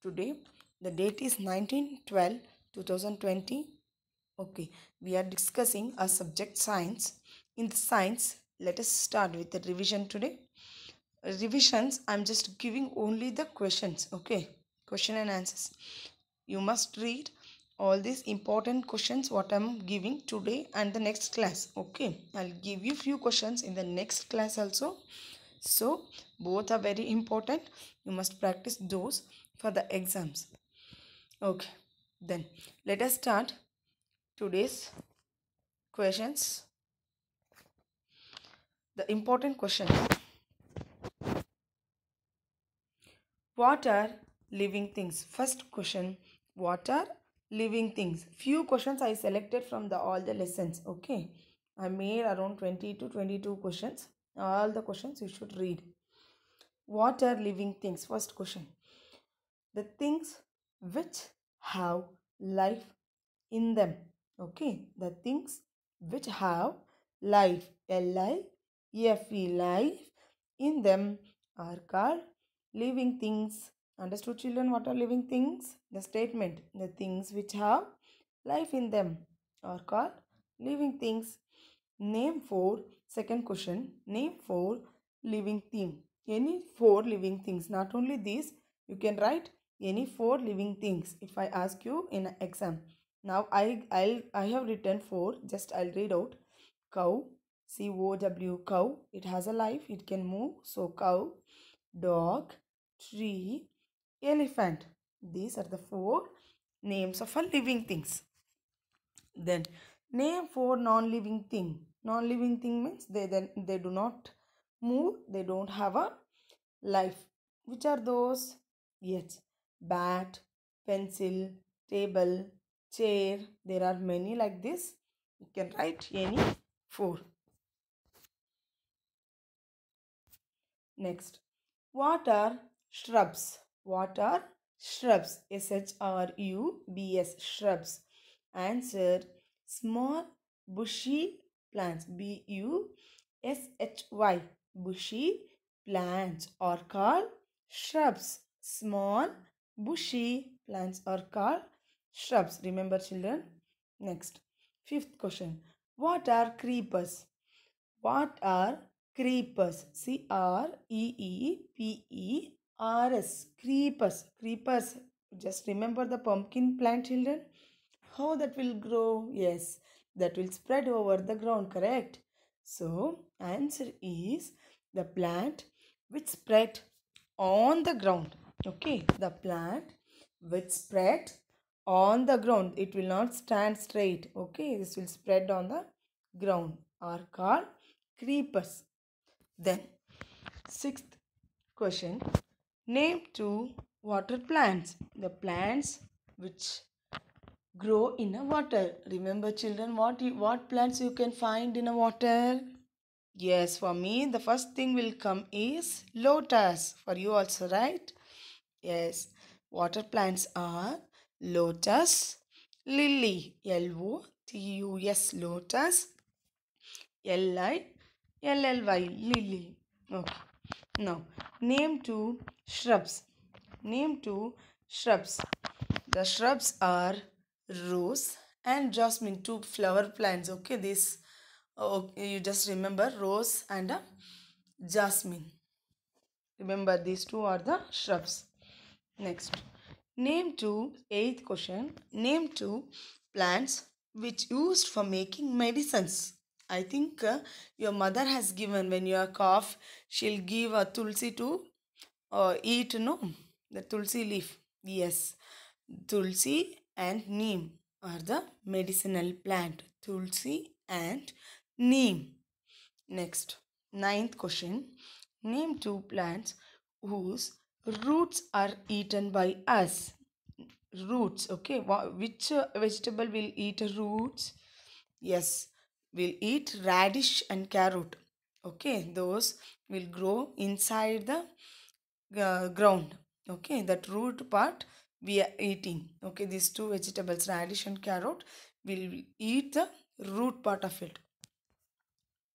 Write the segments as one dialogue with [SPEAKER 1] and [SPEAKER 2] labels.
[SPEAKER 1] Today the date is 19/12/2020. Okay, we are discussing a subject science. In the science, let us start with the revision today. Revisions, I'm just giving only the questions. Okay, question and answers. You must read all these important questions what I'm giving today and the next class. Okay, I'll give you few questions in the next class also. So both are very important. You must practice those for the exams. Okay, then let us start today's questions. The important questions. What are living things? First question, what are living things? Few questions I selected from all the lessons. Okay, I made around 20 to 22 questions. All the questions you should read. What are living things? First question, the things which have life in them. Okay, the things which have life, L-I-F-E, life in them are called living things. Understood, children? What are living things? The statement, the things which have life in them are called living things. Name four. Second question, name four living things. Any four living things, not only these, you can write any four living things if I ask you in an exam. Now I have written four, just I'll read out. Cow, COW, cow, it has a life, it can move, so cow. Dog, tree, elephant. These are the four names of a living things. Then name four non-living thing. Non-living thing means they do not move, they don't have a life. Which are those? Yes, bat, pencil, table, chair. There are many like this. You can write any four. Next, what are shrubs? What are shrubs? SHRUBS, shrubs. Answer, small bushy plants. BUSHY, bushy plants are called shrubs. Small bushy plants are called shrubs. Remember, children? Next, fifth question. What are creepers? What are creepers? CREEPERS. Creepers. Creepers. Just remember the pumpkin plant, children. How that will grow? Yes, that will spread over the ground, correct? So, answer is the plant which spread on the ground. Okay, the plant which spread on the ground. It will not stand straight. Okay, this will spread on the ground are called creepers. Then, sixth question, name two water plants. The plants which grow in a water. Remember, children, what plants you can find in a water? Yes, for me the first thing will come is lotus. For you also, right? Yes, water plants are lotus, lily, LOTUS, lotus, LILLY, lily. Okay. Now, name two shrubs. Name two shrubs. The shrubs are rose and jasmine, two flower plants. Okay, this you just remember rose and jasmine. Remember, these two are the shrubs. Next, name two, eighth question. Name two plants which used for making medicines. I think your mother has given when you are cough, she'll give a tulsi to eat, no? The tulsi leaf. Yes, tulsi and neem are the medicinal plant. Tulsi and neem. Next, ninth question. Name two plants whose roots are eaten by us. Roots, okay. Which vegetable will eat roots? Yes, we'll eat radish and carrot. Okay, those will grow inside the ground. Okay, that root part we are eating. Okay, these two vegetables, radish and carrot, will eat the root part of it.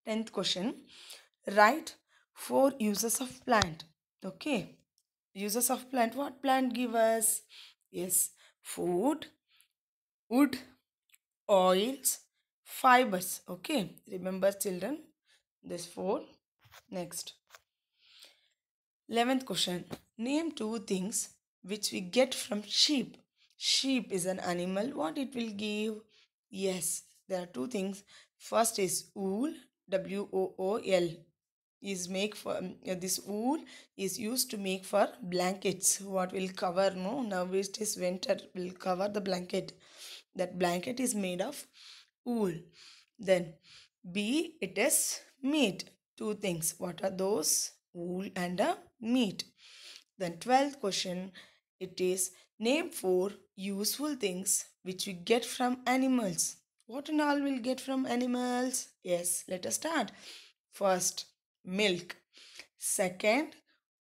[SPEAKER 1] 10th question, write four uses of plant. Okay, Uses of plant. What plant give us? Yes, food, wood, oils, fibers. Okay, remember children, this four. Next, 11th question. Name two things which we get from sheep. Sheep is an animal. What it will give? Yes, there are two things. First is wool, wool, is make for this wool is used to make for blankets. What will cover? No, now it is winter will cover the blanket. That blanket is made of wool. Then B, it is meat. Two things. What are those? Wool and a meat. Then 12th question, it is name four useful things which we get from animals. What and all will get from animals? Yes, let us start. First, milk. Second,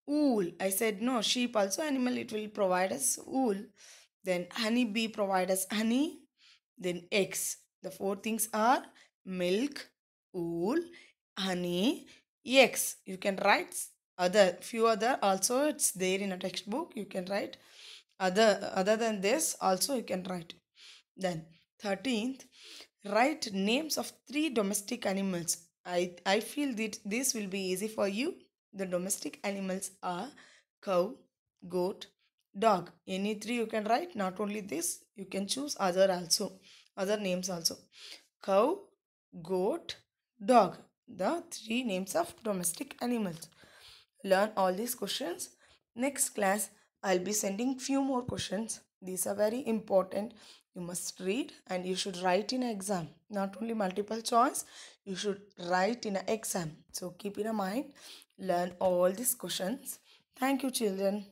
[SPEAKER 1] wool. I said no, sheep also animal, it will provide us wool. Then honey bee provide us honey. Then eggs. The four things are milk, wool, honey, eggs. You can write other few other also, it's there in a textbook. You can write other than this also you can write. Then 13th, write names of three domestic animals. I feel that this will be easy for you. The domestic animals are cow, goat, dog. Any three you can write. Not only this, you can choose other also, other names also. Cow, goat, dog. The three names of domestic animals. Learn all these questions. Next class, I'll be sending few more questions. These are very important. You must read and you should write in an exam. Not only multiple choice, you should write in an exam. So keep in mind, learn all these questions. Thank you, children.